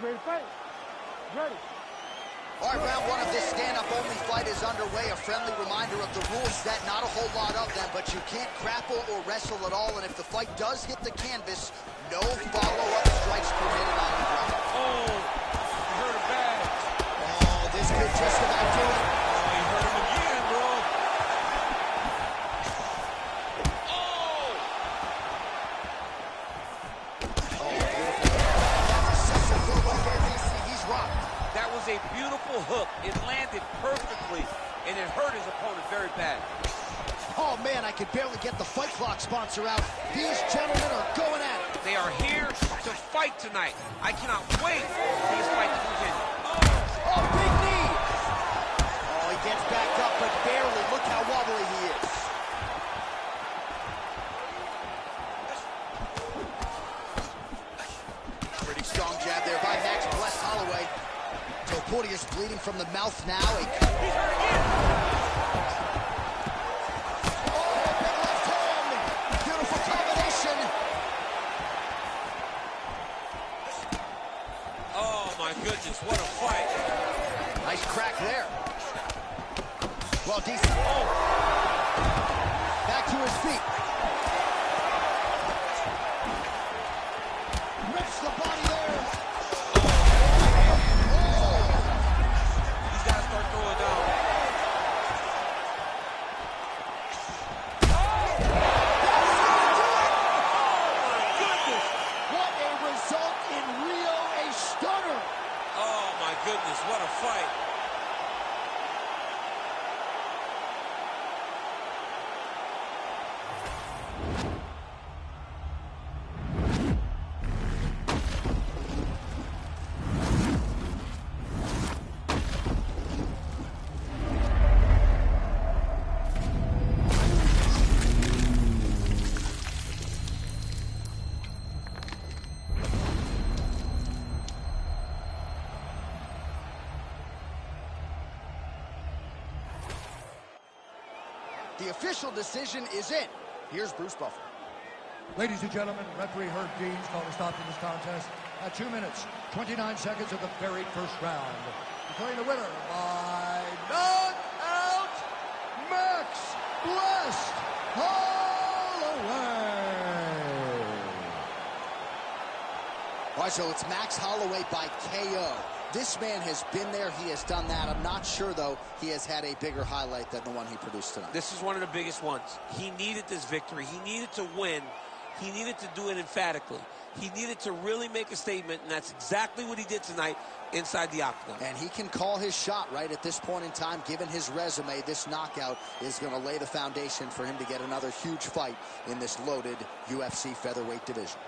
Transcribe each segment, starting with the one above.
Ready to fight? Ready. All right, round one of this stand-up-only fight is underway. A friendly reminder of the rules set, not a whole lot of them, but you can't grapple or wrestle at all, and if the fight does hit the canvas, no follow-up strikes permitted on the ground. Oh, he hurt him bad. Oh, this could just about do it. Oh, he hurt him again, bro. He's rocked. That was a beautiful hook. It landed perfectly, and it hurt his opponent very bad. Oh, man, I could barely get the Fight Clock sponsor out. These gentlemen are going at it. They are here to fight tonight. I cannot wait for this fight to continue. Oh, big knee. Oh, he gets backed up, but barely. Look how wobbly he is. Pretty strong jab there by Max Bless Holloway. Topuria is bleeding from the mouth now. He's hurt again. Oh, big left hand. Beautiful combination. Oh, my goodness, what a fight. Nice crack there. Well, decent. Oh. Back to his feet. Rips the body there. He's got to start throwing down. What a result in Rio, a stunner. Oh, my goodness, what a fight. The official decision is in. Here's Bruce Buffer. Ladies and gentlemen, referee Herb Dean's called a stop to this contest at 2 minutes, 29 seconds of the very first round. Declaring the winner by knockout, Max Blessed Holloway. All right, so it's Max Holloway by KO. This man has been there. He has done that. I'm not sure, though, he has had a bigger highlight than the one he produced tonight. This is one of the biggest ones. He needed this victory. He needed to win. He needed to do it emphatically. He needed to really make a statement, and that's exactly what he did tonight inside the octagon. And he can call his shot right at this point in time. Given his resume, this knockout is going to lay the foundation for him to get another huge fight in this loaded UFC featherweight division.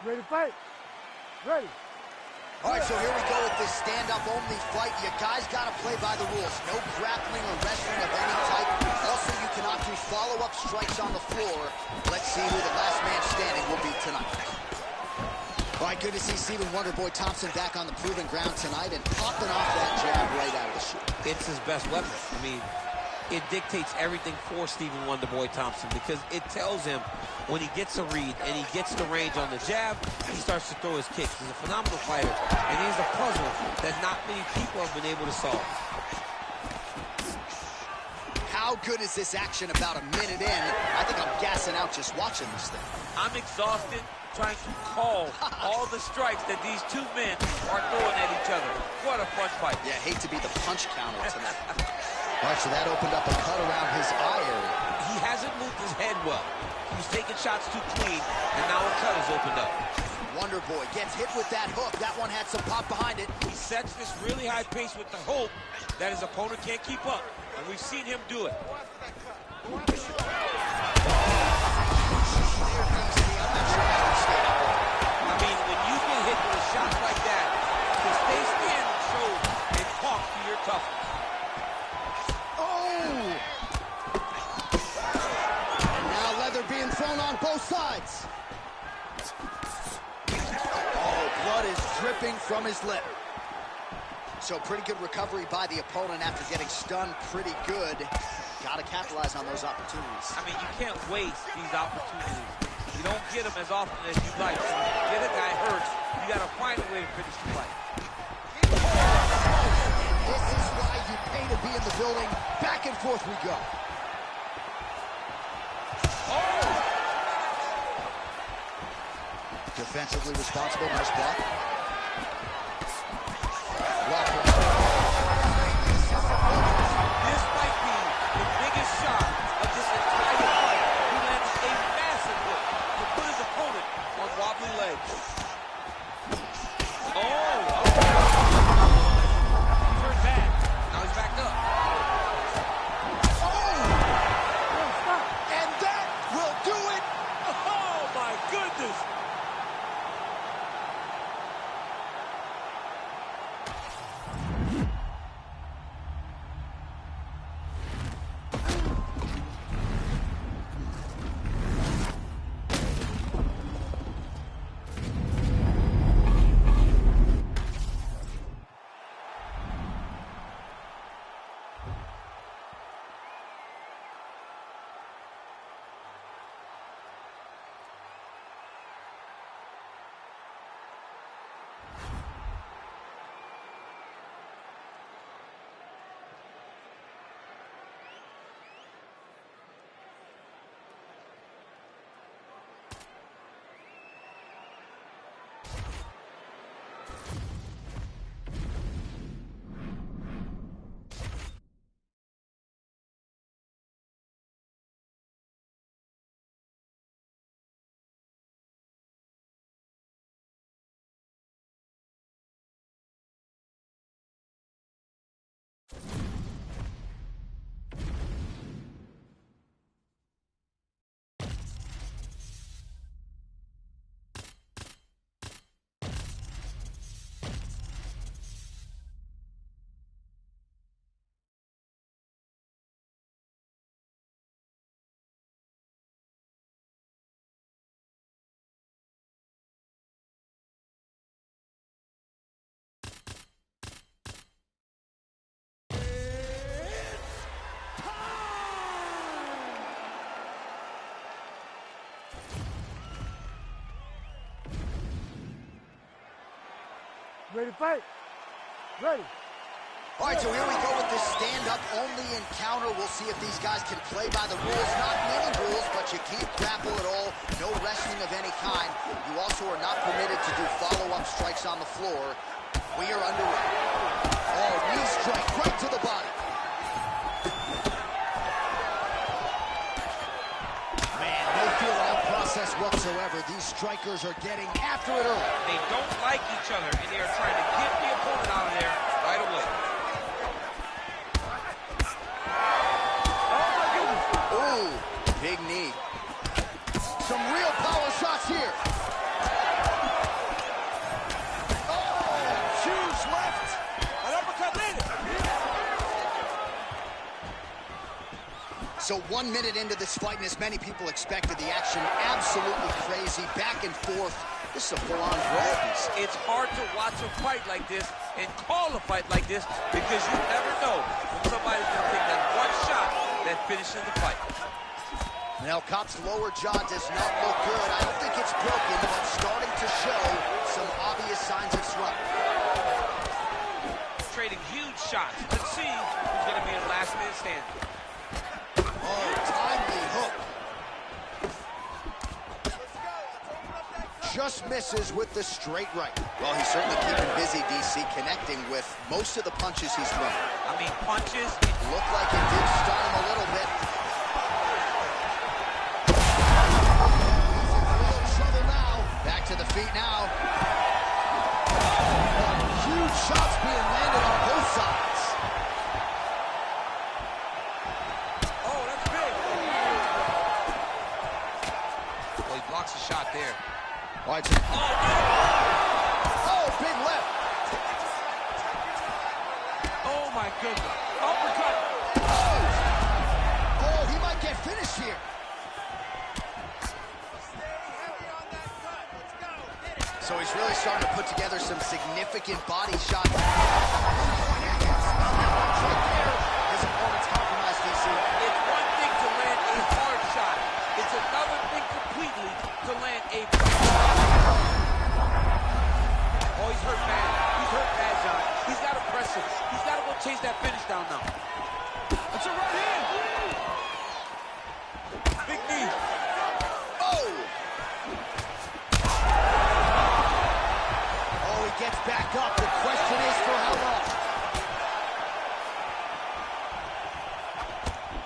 Ready to fight? Ready. All right, so here we go with this stand-up only fight. You guys got to play by the rules. No grappling or wrestling of any type. Also, you cannot do follow-up strikes on the floor. Let's see who the last man standing will be tonight. All right, good to see Stephen Wonderboy Thompson back on the proving ground tonight and popping off that jab right out of the chute. It's his best weapon. I mean, it dictates everything for Stephen Wonderboy Thompson because it tells him when he gets a read and he gets the range on the jab, he starts to throw his kicks. He's a phenomenal fighter, and he's a puzzle that not many people have been able to solve. How good is this action about a minute in? I think I'm gassing out just watching this thing. I'm exhausted trying to call all the strikes that these two men are throwing at each other. What a fun fight. Yeah, hate to be the punch counter tonight. All right, so that opened up a cut around his eye area. He hasn't moved his head well. He's taking shots too clean, and now a cut has opened up. Wonderboy gets hit with that hook. That one had some pop behind it. He sets this really high pace with the hope that his opponent can't keep up, and we've seen him do it. I mean, when you get hit with a shot like that, to stay standing shows and talk to your toughness. Being thrown on both sides. Oh, blood is dripping from his lip. So pretty good recovery by the opponent after getting stunned pretty good. Got to capitalize on those opportunities. I mean, you can't waste these opportunities. You don't get them as often as you'd like. So when you get a guy hurt, you got to find a way to finish the fight. And this is why you pay to be in the building. Back and forth we go. Defensively responsible, nice block. This might be the biggest shot of this entire fight. He lands a massive hook to put his opponent on wobbly legs. Oh! Turned back. Now he's backed up. And that will do it. Oh, my goodness. Ready to fight? Ready. All right, so here we go with this stand-up only encounter. We'll see if these guys can play by the rules. Not many rules, but you can't grapple at all. No wrestling of any kind. You also are not permitted to do follow-up strikes on the floor. We are underway. Oh, knee strike right to the body. Man, no feel-out process whatsoever. These strikers are getting after it early. They don't like each other, and they are trying to get the opponent out of there right away. Ooh, big knee. Some real power shots here. goes left. An uppercut landed. So 1 minute into this fight, and as many people expected, the action absolutely crazy, back and forth. This is a full-on brawl. It's hard to watch a fight like this and call a fight like this because you never know when somebody's going to take that one shot that finishes the fight. Now, Kopp's lower jaw does not look good. I don't think it's broken, but starting to show some obvious signs of swelling. Trading huge shots. Let's see who's going to be in last man standing. Oh, timely hook. Just misses with the straight right. Well, he's certainly keeping busy, DC, connecting with most of the punches he's thrown. I mean, punches. Looked like it did stun him a little bit. He's in real trouble now. Back to the feet now. Huge shots being landed on both sides. Oh, that's big. Well, he blocks the shot there. All right, oh, big left. Oh, my goodness. Uppercut. Oh, he might get finished here. So he's really starting to put together some significant body shots. Right there, his opponent's compromised, DC. It's one thing to land a hard shot. It's another thing completely to land a... Oh, he's hurt bad. He's hurt bad, John. He's got to press it. He's got to go chase that finish down now. That's a right hand. Big knee. Oh! Oh, he gets back up. The question is for how long?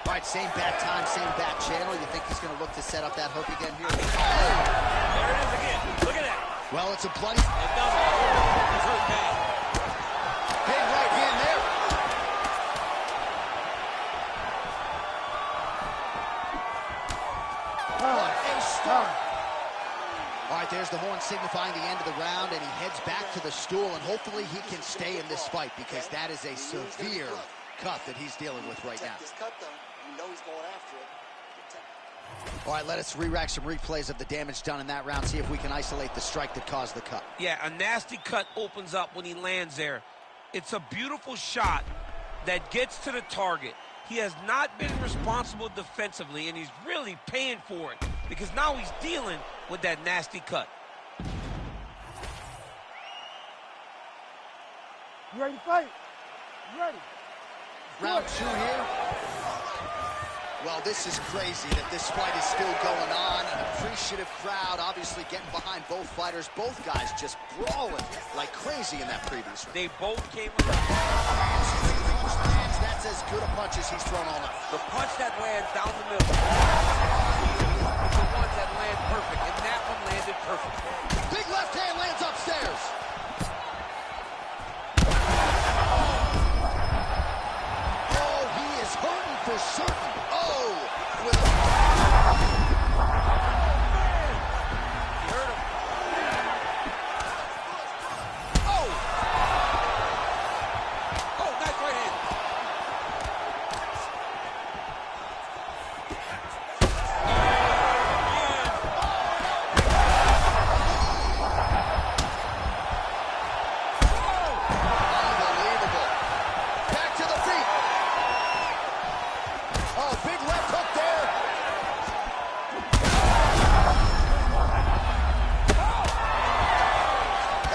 All right, same bat time, same bat channel. You think he's going to look to set up that hook again here? There it is again. Look at that. Well, it's a bloody... Another. He's hurt bad. Big right hand there. What a start. All right, there's the horn signifying the end of the round, and he heads back to the stool, and hopefully he can stay in this fight because that is a severe cut that he's dealing with right now. This cut, though, you know he's going after it. All right, let us re-rack some replays of the damage done in that round, see if we can isolate the strike that caused the cut. Yeah, a nasty cut opens up when he lands there. It's a beautiful shot that gets to the target. He has not been responsible defensively, and he's really paying for it because now he's dealing with that nasty cut. You ready to fight? You ready? Round two here. Well, this is crazy that this fight is still going on. An appreciative crowd obviously getting behind both fighters. Both guys just brawling like crazy in that previous round. They both came with Hands, that's as good a punch as he's thrown all night. the punch that lands down the middle. It's the ones that land perfect, and that one landed perfect. Big left hand lands upstairs. Oh, he is hurting for certain. Oh, with a... You heard him. Oh! Oh, nice right hand. Unbelievable. Back to the feet. Oh, big left hook there.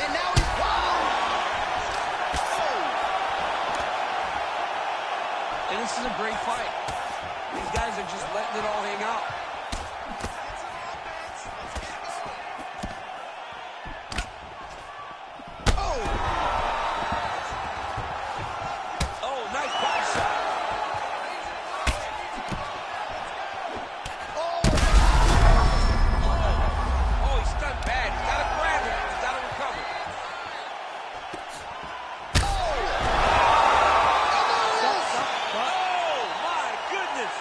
And now he's wow. And this is a great fight. These guys are just letting it all hang out. Oh, Oh, nice body shot. oh, Oh, he's stunned bad. He's got to grab him. He's got to recover. oh. Oh, my goodness.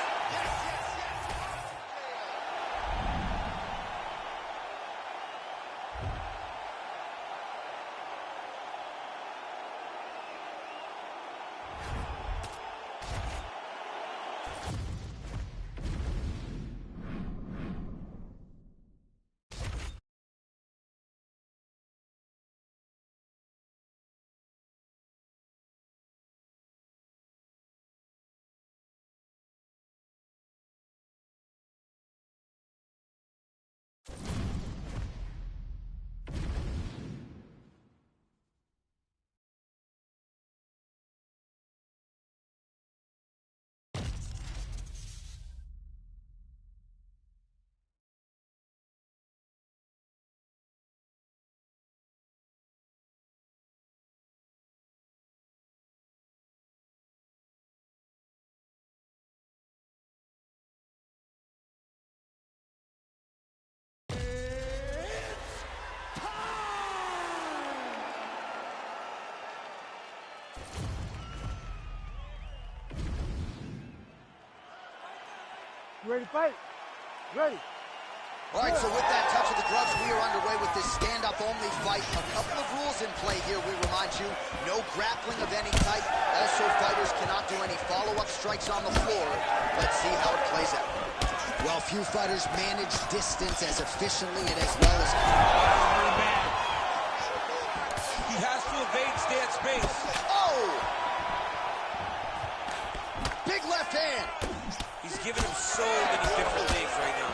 You ready to fight? Ready. All right, so with that touch of the gloves, we are underway with this stand-up-only fight. A couple of rules in play here, we remind you. No grappling of any type. Also, fighters cannot do any follow-up strikes on the floor. Let's see how it plays out. Well, few fighters manage distance as efficiently and as well as... Really bad. He has to evade, stay at space. Oh! Big left hand. He's giving him so many different things right now.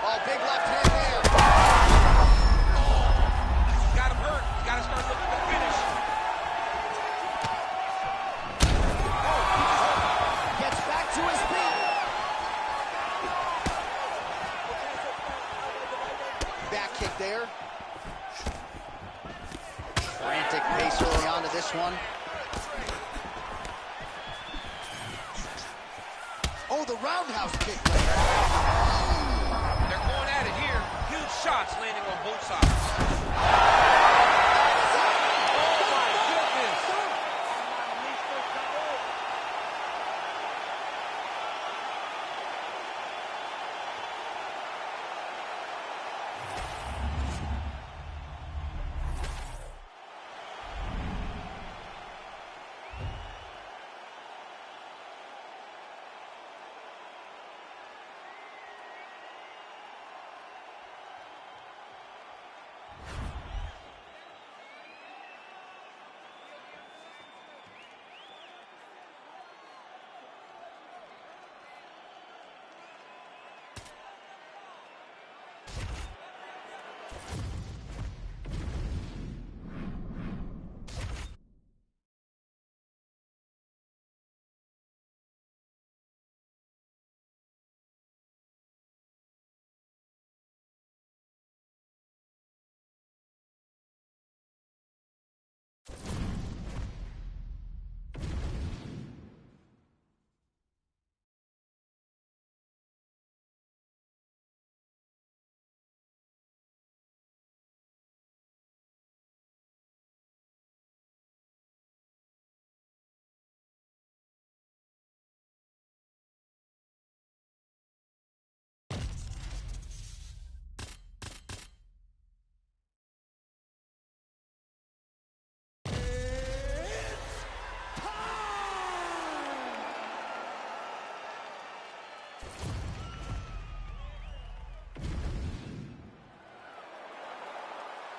Oh, big left hand there. He's got him hurt. He's got to start looking to finish. Gets back to his feet. Back kick there. Frantic pace early on to this one. Oh, the roundhouse kick. They're going at it here. Huge shots landing on both sides. Oh, my goodness.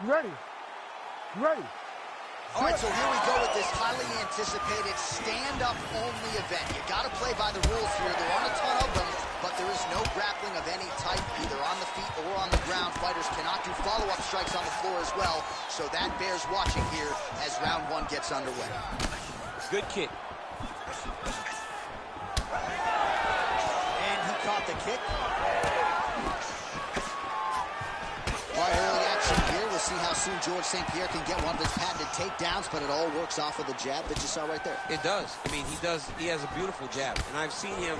You ready? You ready? All right, so here we go with this highly anticipated stand-up-only event. You got to play by the rules here. There aren't a ton of them, but there is no grappling of any type, either on the feet or on the ground. Fighters cannot do follow-up strikes on the floor as well, so that bears watching here as round one gets underway. Good kick. And he caught the kick. All right, early action here. We'll see how soon George St. Pierre can get one of his patented takedowns, but it all works off of the jab that you saw right there. It does. I mean, he does. He has a beautiful jab, and I've seen him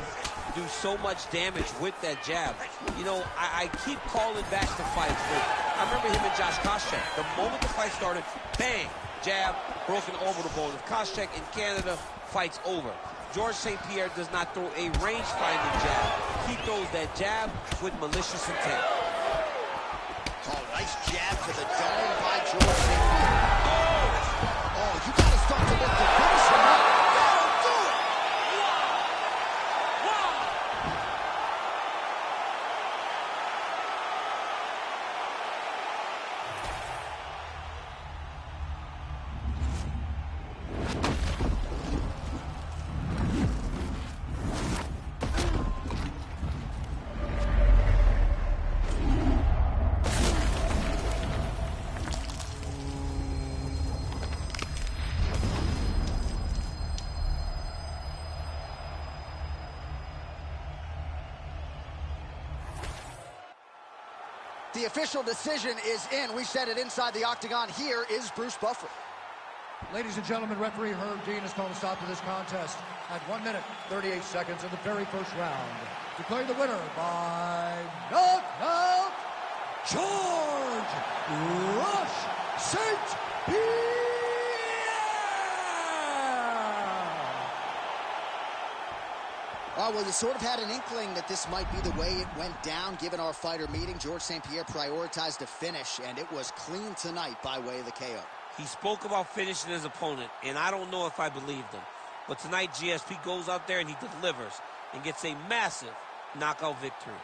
do so much damage with that jab. You know, I keep calling back to fights, but I remember him and Josh Koscheck. The moment the fight started, bang, jab, broken orbital bone. If Koscheck in Canada, fight's over. George St. Pierre does not throw a range-finding jab. He throws that jab with malicious intent. Oh, nice jab to the dome by George St. Pierre. Oh, you got to start to look to finish him up. That'll do it. The official decision is in. We said it inside the octagon. Here is Bruce Buffer. Ladies and gentlemen, referee Herb Dean has called a stop to this contest at 1 minute, 38 seconds of the very first round. Declaring the winner by knockout, George Rush St. Pierre! well, you sort of had an inkling that this might be the way it went down, given our fighter meeting. George St. Pierre prioritized a finish, and it was clean tonight by way of the KO. He spoke about finishing his opponent, and I don't know if I believed him. But tonight, GSP goes out there and he delivers and gets a massive knockout victory.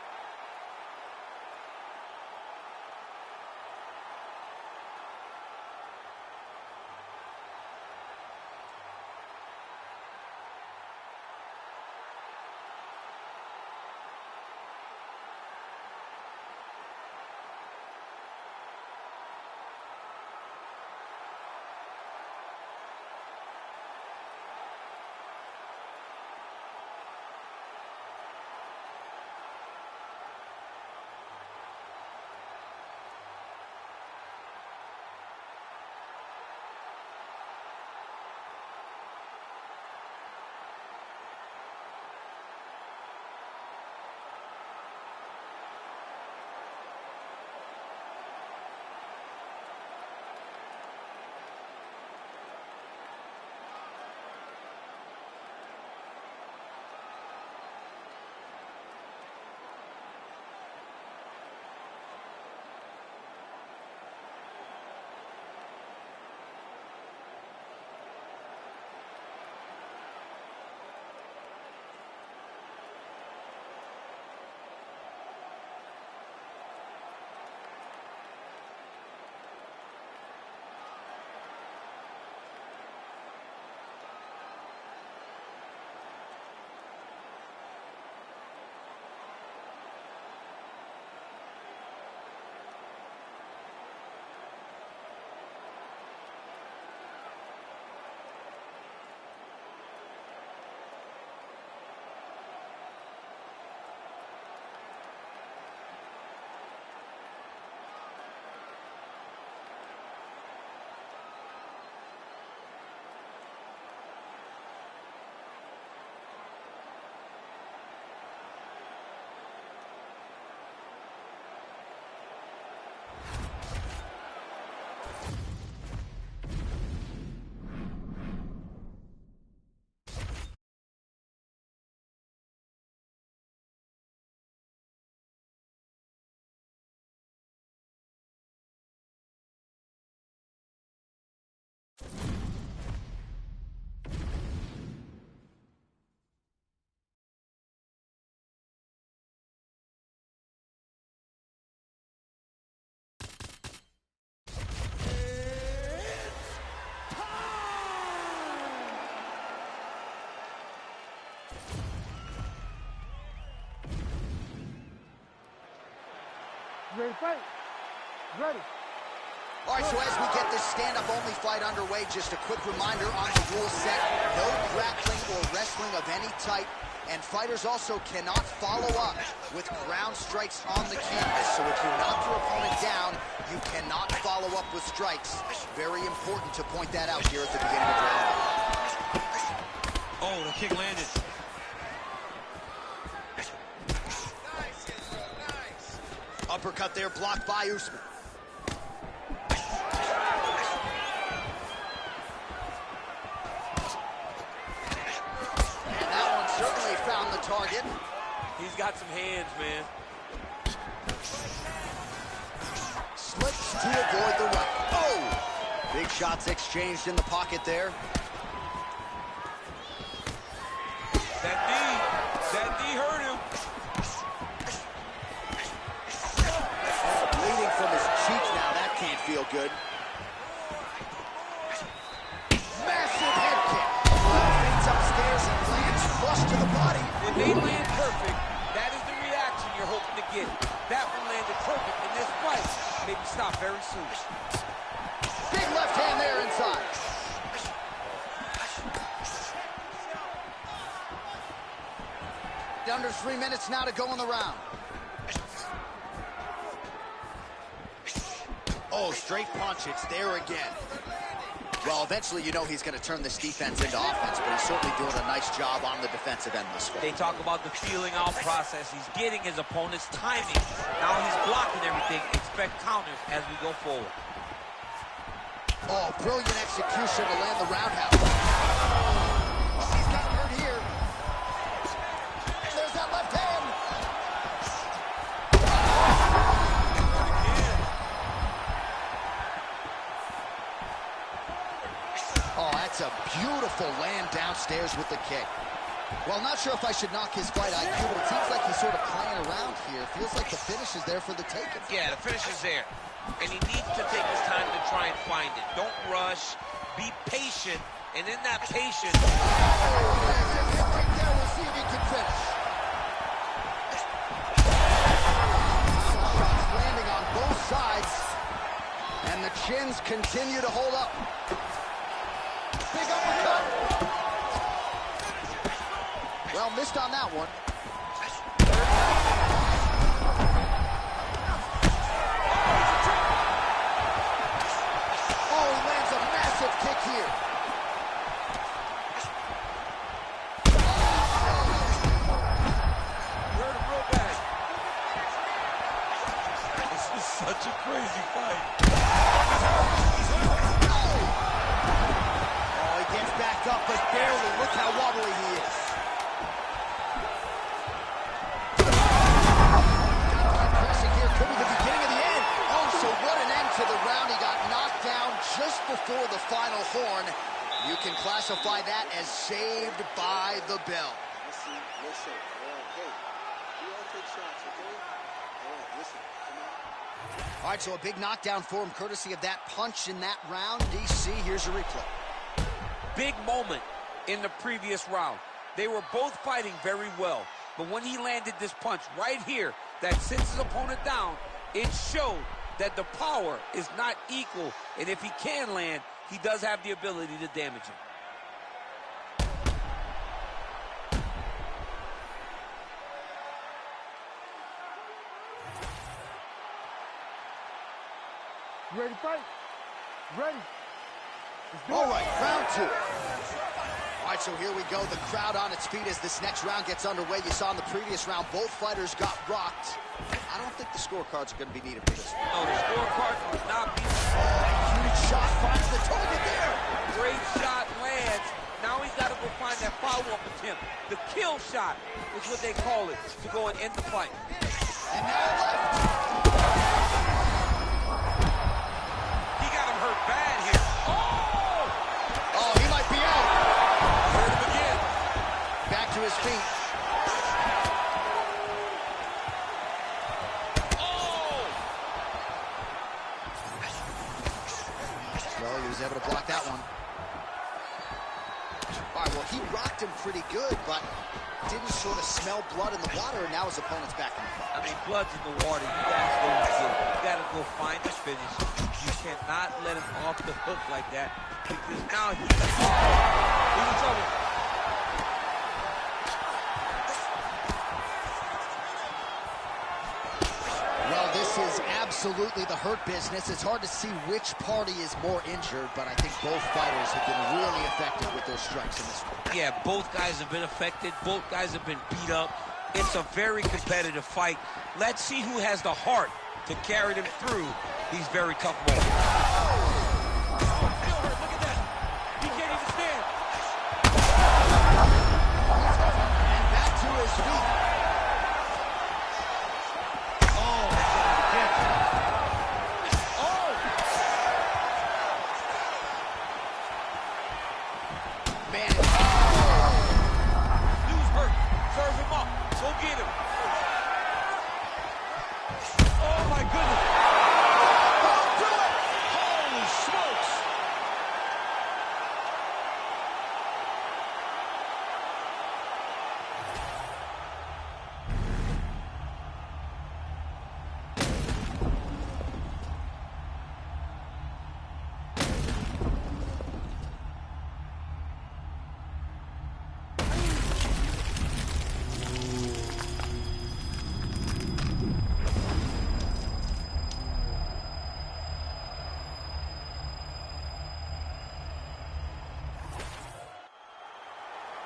Ready to fight? Ready. All right, so as we get this stand-up only fight underway, just a quick reminder on the rule set. No grappling or wrestling of any type, and fighters also cannot follow up with ground strikes on the canvas. So if you knock your opponent down, you cannot follow up with strikes. Very important to point that out here at the beginning of round one. Oh, the kick landed. Uppercut there, blocked by Usman. And that one certainly found the target. He's got some hands, man. Slips to avoid the right. Oh! Big shots exchanged in the pocket there. That knee hurt him. Bleeding from his cheek now, that can't feel good. Massive head kick. Fades upstairs and lands flush to the body. When they land perfect, that is the reaction you're hoping to get. That one landed perfect in this fight. Maybe stop very soon. Big left hand there inside. Under 3 minutes now to go in the round. Oh, straight punch, it's there again. Well, eventually you know he's going to turn this defense into offense, but he's certainly doing a nice job on the defensive end this way. They talk about the feeling out process. He's getting his opponent's timing. Now he's blocking everything. Expect counters as we go forward. Oh, brilliant execution to land the roundhouse. He's got hurt here. that's a beautiful land downstairs with the kick. Well, not sure if I should knock his fight IQ, but it seems like he's sort of playing around here. Feels like the finish is there for the taking. Yeah, the finish is there. And he needs to take his time to try and find it. Don't rush. Be patient. And in that patience... We'll see if he can finish. Shots landing on both sides. And the chins continue to hold up. Big uppercut. Well, missed on that one. Oh, he lands a massive kick here. Hurt him real bad. This is such a crazy fight. Oh, he gets back up, but barely. Look how wobbly he is. Could be the beginning of the end. Oh, so what an end to the round. He got knocked down just before the final horn. You can classify that as saved by the bell. Listen. All right, hey, we all take shots, okay? All right, listen, come on. All right, so a big knockdown for him, courtesy of that punch in that round. DC, here's a replay. Big moment in the previous round. They were both fighting very well. But when he landed this punch right here that sits his opponent down, it showed that the power is not equal. And if he can land, he does have the ability to damage him. You ready to fight? Ready. All right, round two. All right, so here we go. The crowd on its feet as this next round gets underway. You saw in the previous round, both fighters got rocked. I don't think the scorecards are going to be needed for this one. No, the scorecard will not be. Huge shot finds the target there. Great shot lands. Now he's got to go find that follow-up attempt. The kill shot is what they call it, to go and end the fight. And now left. He got him hurt bad here. Oh, he might be out. Hurt him again. Back to his feet. Well, he was able to block that one. All right, well, he rocked him pretty good, but didn't sort of smell blood in the water, and now his opponent's back in the fight. I mean, blood's in the water. You gotta go get it. You gotta go find the finish. You cannot let him off the hook like that, because now he's in trouble. Well, this is absolutely the hurt business. It's hard to see which party is more injured, but I think both fighters have been really effective with their strikes in this one. Yeah, both guys have been affected. Both guys have been beat up. It's a very competitive fight. Let's see who has the heart to carry them through these very tough moments. Look at that. He can't even stand. And back to his feet.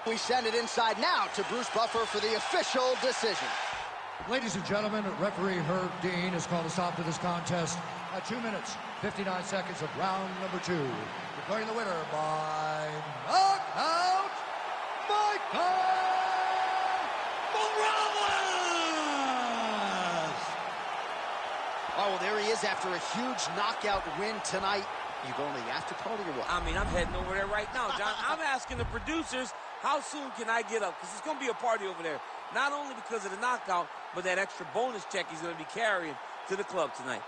We send it inside now to Bruce Buffer for the official decision. Ladies and gentlemen, referee Herb Dean has called a stop to this contest at 2 minutes, 59 seconds of round number 2. Declaring the winner by knockout, Michael Morales! Oh, well, there he is after a huge knockout win tonight. You going to the after party or what? I mean, I'm heading over there right now, John. I'm asking the producers, how soon can I get up? Because it's going to be a party over there. Not only because of the knockout, but that extra bonus check he's going to be carrying to the club tonight.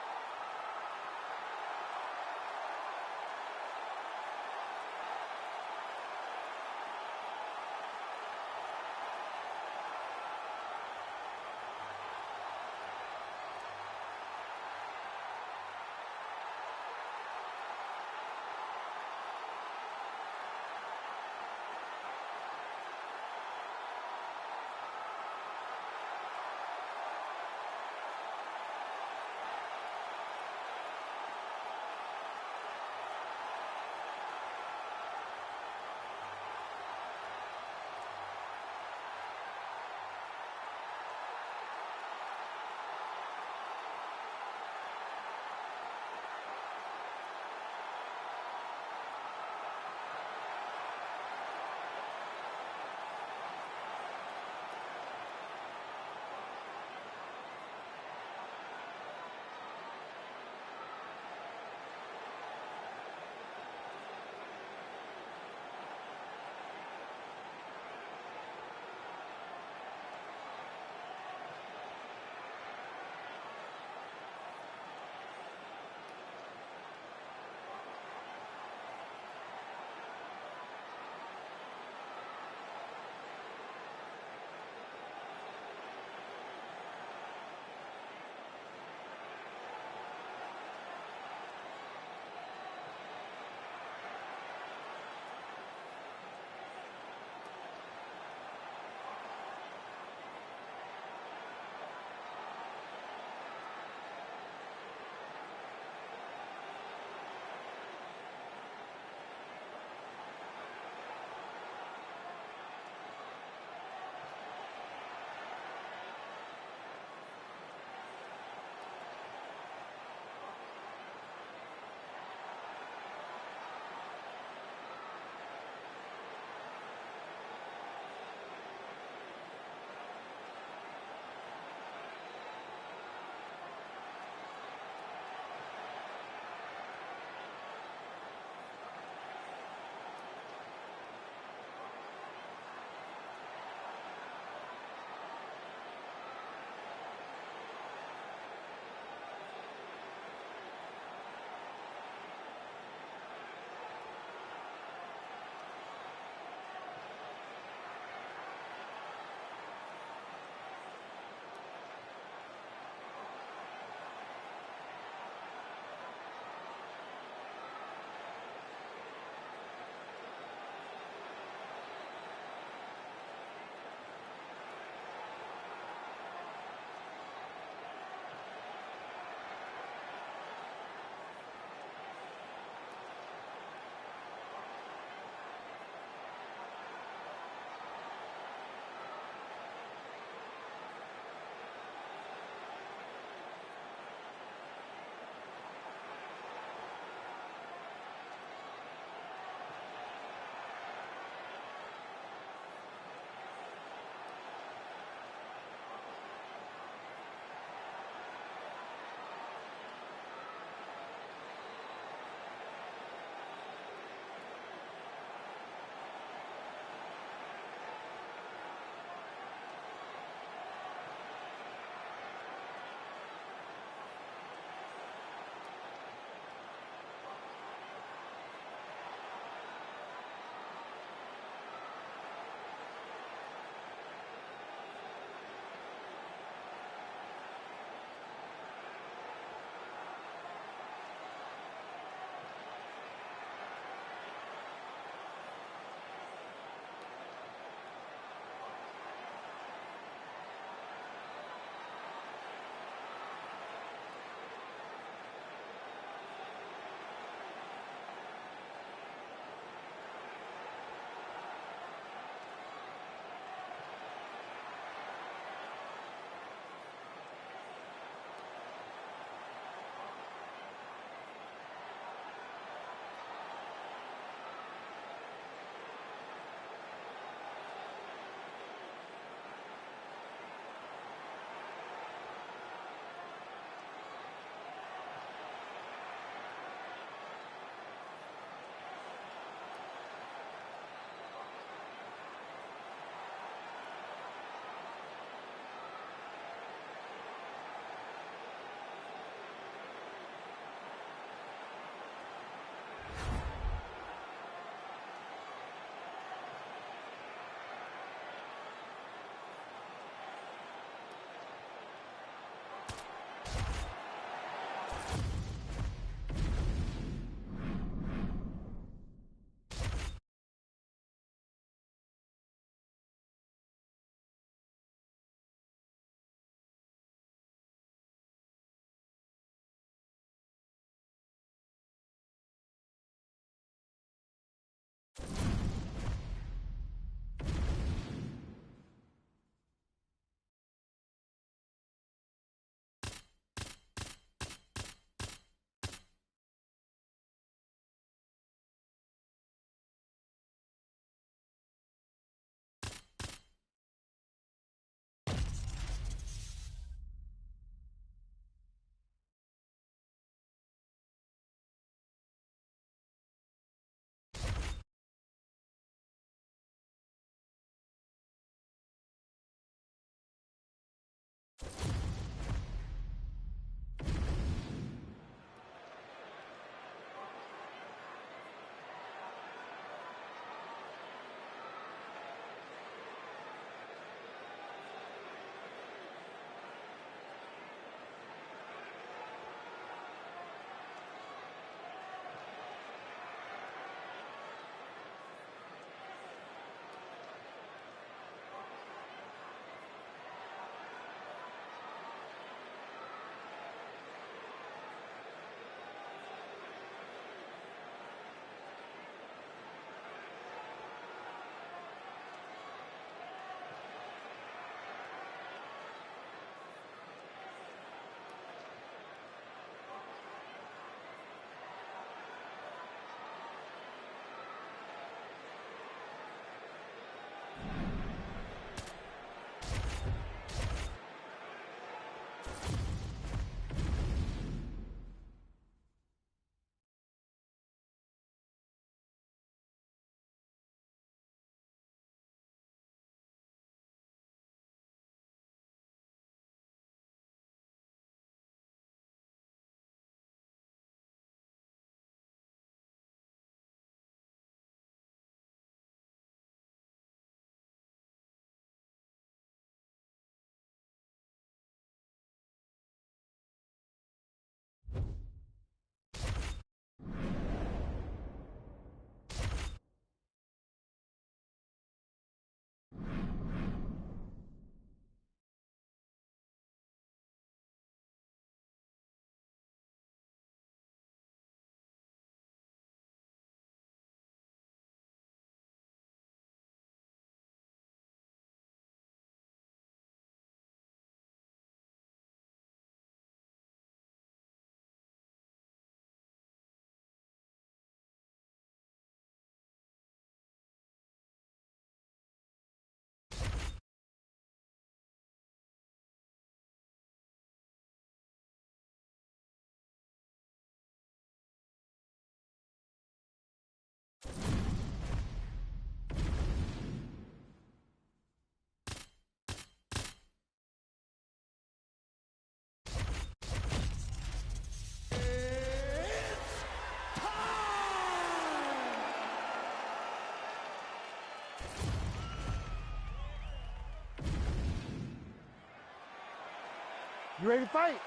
You ready to fight?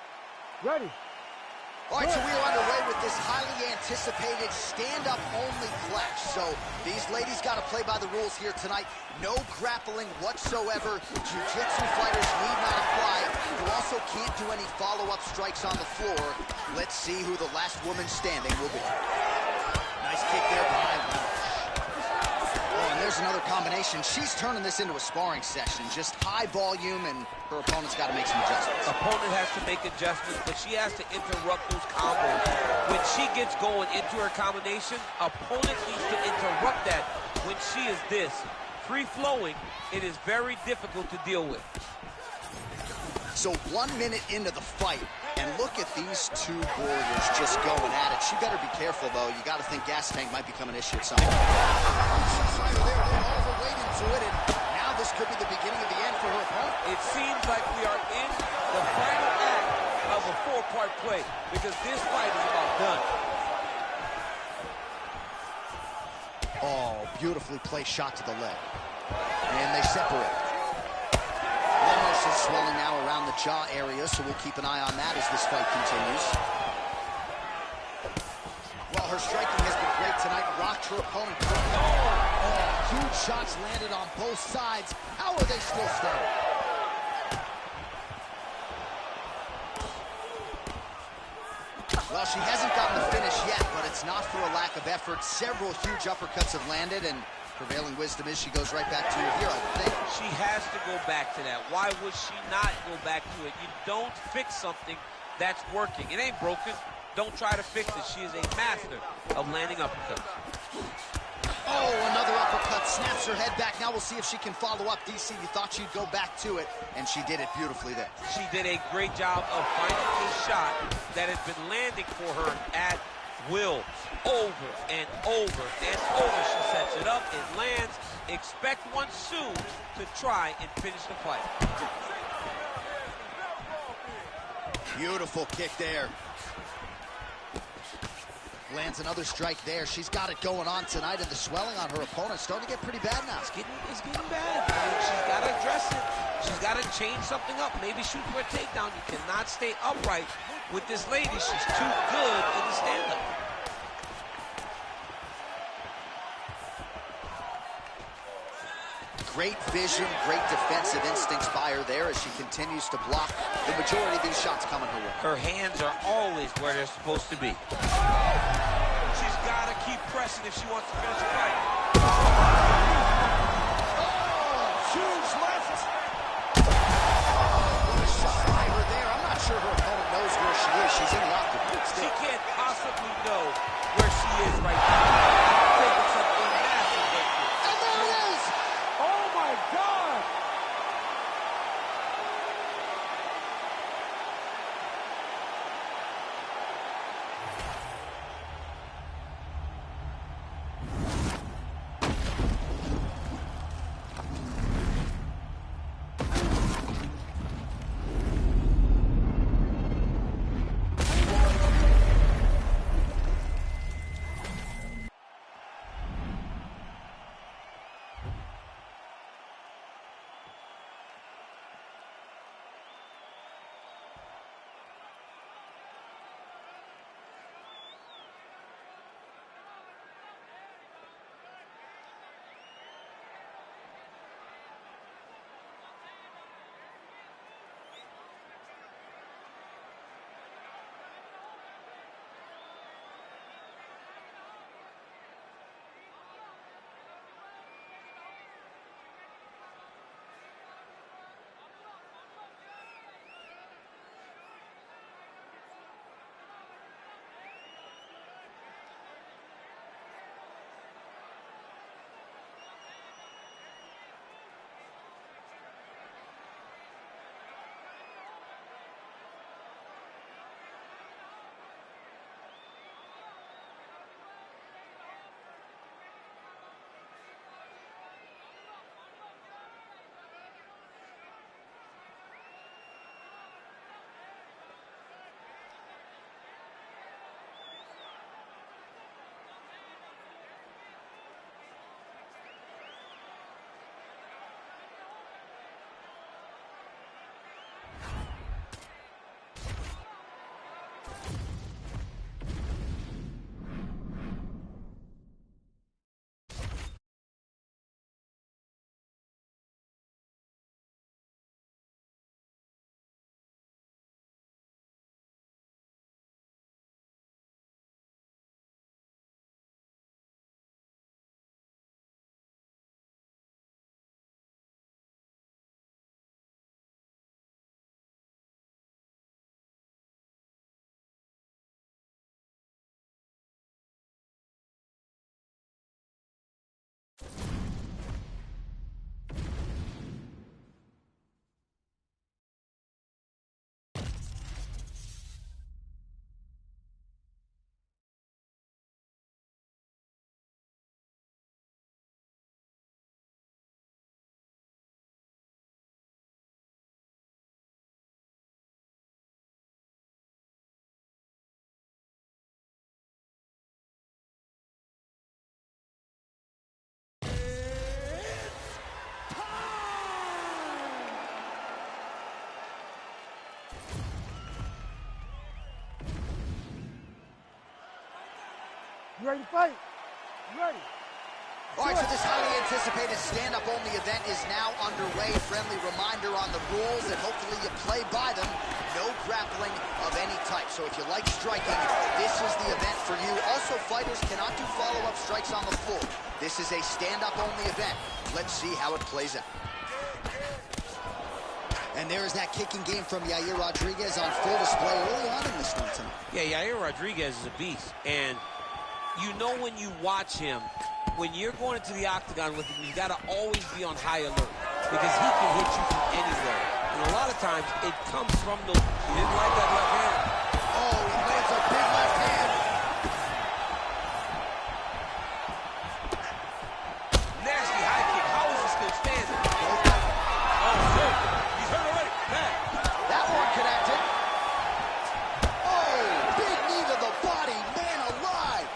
Ready. All right, so we are underway with this highly anticipated stand-up only clash. So these ladies got to play by the rules here tonight. No grappling whatsoever. Jiu-jitsu fighters need not apply. You also can't do any follow-up strikes on the floor. Let's see who the last woman standing will be. Nice kick there by Welch. Oh, and there's another combination. She's turning this into a sparring session. Just high volume, and her opponent's got to make some adjustments. Opponent has to make adjustments, but she has to interrupt those combos. When she gets going into her combination, opponent needs to interrupt that. When she is this free-flowing, it is very difficult to deal with. So 1 minute into the fight, and look at these two warriors just going at it. She better be careful, though. You got to think gas tank might become an issue at some point. They're overweight into it, and now this could be the beginning of the end for her opponent. It seems like we are in the final act of a four-part play, because this fight is about done. Oh, beautifully placed shot to the leg. And they separate. Almost is swelling now around the jaw area, so we'll keep an eye on that as this fight continues. Well, her striking has been great tonight. Rocked her opponent. Oh, huge shots landed on both sides. How are they still standing? Well, she hasn't gotten the finish yet, but it's not for a lack of effort. Several huge uppercuts have landed, and prevailing wisdom is she goes right back to it here, I would think. She has to go back to that. Why would she not go back to it? You don't fix something that's working. It ain't broken. Don't try to fix it. She is a master of landing uppercuts. Oh, another uppercut. Snaps her head back. Now we'll see if she can follow up. DC, you thought she'd go back to it, and she did it beautifully there. She did a great job of finding a shot that has been landing for her at will. Over and over and over. She sets it up, it lands. Expect one soon to try and finish the fight. Beautiful kick there. Lands another strike there. She's got it going on tonight, and the swelling on her opponent starting to get pretty bad now. It's getting bad. She's got to address it. She's got to change something up. Maybe shoot for a takedown. You cannot stay upright with this lady. She's too good in the stand-up. Great vision, great defensive instincts by her there as she continues to block the majority of these shots coming her way. Her hands are always where they're supposed to be. She's got to keep pressing if she wants to finish the fight. Oh, huge left. What a shot by her there. I'm not sure her opponent knows where she is. She's in the octagon. She can't possibly know where she is right now. I think it's a massive victory. And there it is. Oh my God! You ready to fight? You ready? All right, so this highly anticipated stand-up only event is now underway. Friendly reminder on the rules, and hopefully you play by them. No grappling of any type. So if you like striking, this is the event for you. Also, fighters cannot do follow-up strikes on the floor. This is a stand-up only event. Let's see how it plays out. And there's that kicking game from Yair Rodriguez on full display early on in this one tonight. Yeah, Yair Rodriguez is a beast. And you know when you watch him, when you're going into the octagon with him, you got to always be on high alert because he can hit you from anywhere. And a lot of times, it comes from the... He didn't like that left hand. Oh, he lands a big left hand. Nasty high kick. How is he still standing? Oh, shit. He's hurt already. Man. That one connected. Oh, big knee to the body. Man alive.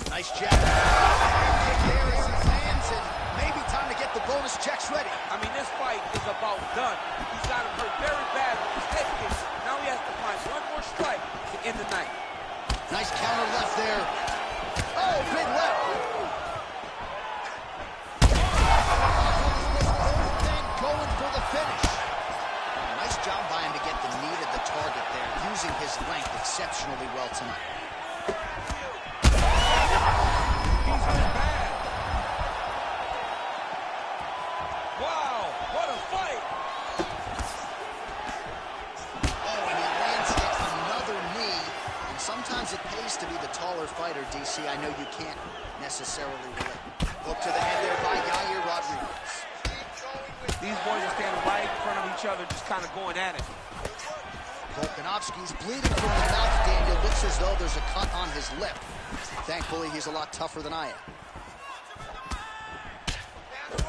Nice jab. Kick there as he lands, and maybe time to get the bonus checks ready. I mean, this fight is about done. He's got him hurt very bad with his head kick. Now he has to find one more strike to end the night. Nice counter left there. Oh, big left. Then going for the finish. Nice job by him to get the knee to the target there, using his length exceptionally well tonight. He's been bad. Wow, what a fight. Oh, and he lands yet another knee. And sometimes it pays to be the taller fighter, DC. I know you can't necessarily relate. Hook to the head there by Yair Rodriguez. These boys are standing right in front of each other, just kind of going at it. Volkanovski's bleeding from the mouth, Daniel. Looks as though there's a cut on his lip. Thankfully, he's a lot tougher than I am.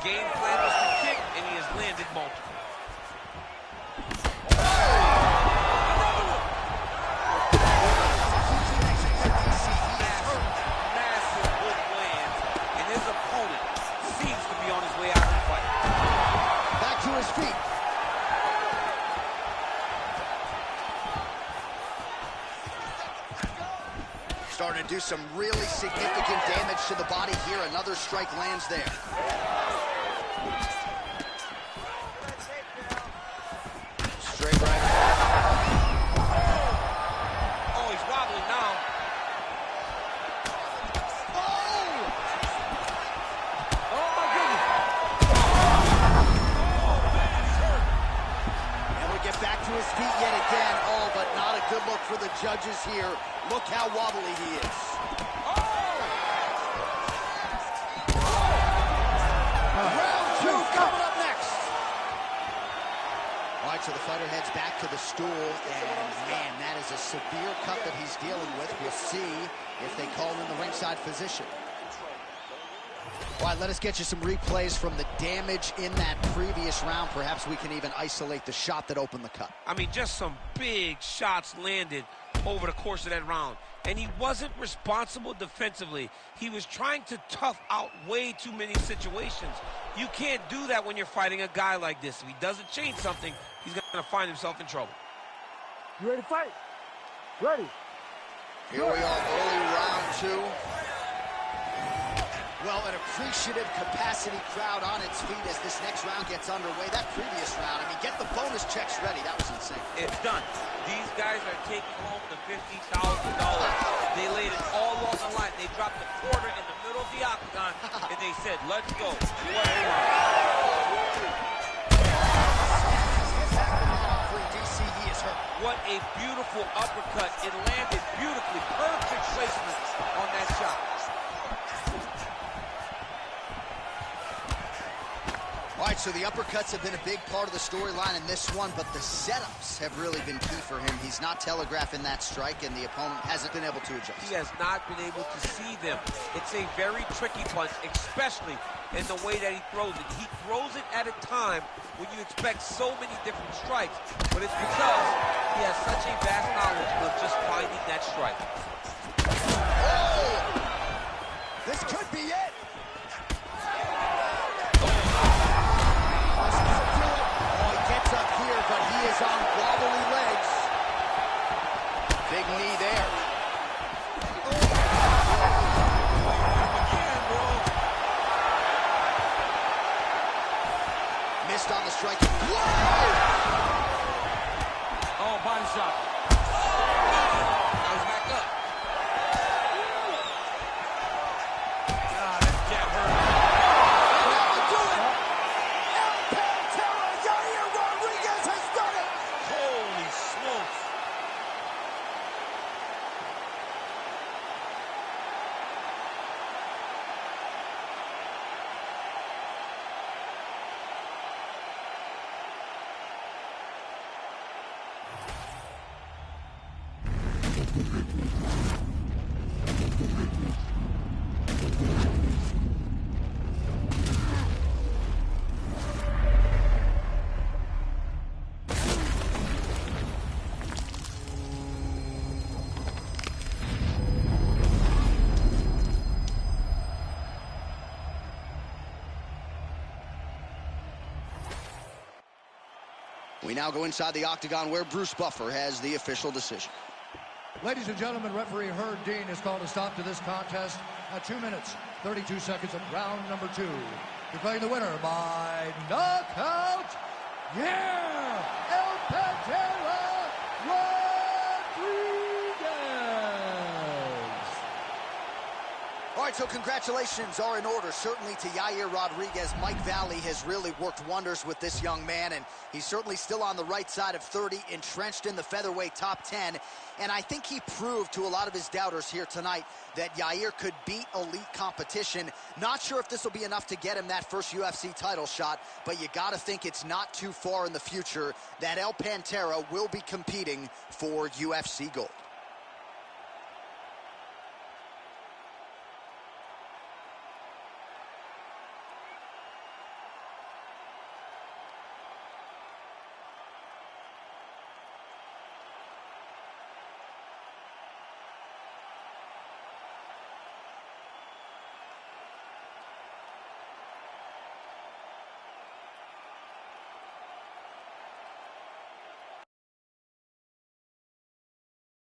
Game plan was to kick, and he has landed multiple. Massive hook lands, and his opponent seems to be on his way out of the fight. Back to his feet. Starting to do some really significant damage to the body here. Another strike lands there. Straight right. Oh, he's wobbling now. Oh! Oh, my goodness. And we get back to his feet yet again. Oh, but not a good look for the judges here. Look how wobbly he is. Round two coming up next. All right, so the fighter heads back to the stool, and man, that is a severe cut that he's dealing with. We'll see if they call in the ringside physician. All right, let us get you some replays from the damage in that previous round. Perhaps we can even isolate the shot that opened the cut. I mean, just some big shots landed over the course of that round. And he wasn't responsible defensively. He was trying to tough out way too many situations. You can't do that when you're fighting a guy like this. If he doesn't change something, he's going to find himself in trouble. You ready to fight? Ready. Here we are, early round two. Well, an appreciative capacity crowd on its feet as this next round gets underway. That previous round, I mean, get the bonus checks ready. That was insane. It's done. These guys are taking home the $50,000. They laid it all on the line. They dropped the quarter in the middle of the octagon, and they said, let's go. What a round. DC, he is hurt. What a beautiful uppercut. It landed beautifully. Perfect placement on that shot. All right, so the uppercuts have been a big part of the storyline in this one, but the setups have really been key for him. He's not telegraphing that strike, and the opponent hasn't been able to adjust. He has not been able to see them. It's a very tricky punch, especially in the way that he throws it. He throws it at a time when you expect so many different strikes, but it's because he has such a vast knowledge of just finding that strike. Oh! This could be it. Up here, but he is on wobbly legs. Big knee We now go inside the octagon where Bruce Buffer has the official decision. Ladies and gentlemen, referee Herb Dean has called a stop to this contest at 2 minutes, 32 seconds of round number 2. Declaring the winner by knockout, El Pantera Rodriguez. All right, so congratulations are in order, certainly to Yair Rodriguez. Mike Valley has really worked wonders with this young man, and he's certainly still on the right side of 30, entrenched in the featherweight top 10. And I think he proved to a lot of his doubters here tonight that Yair could beat elite competition. Not sure if this will be enough to get him that first UFC title shot, but you got to think it's not too far in the future that El Pantera will be competing for UFC gold.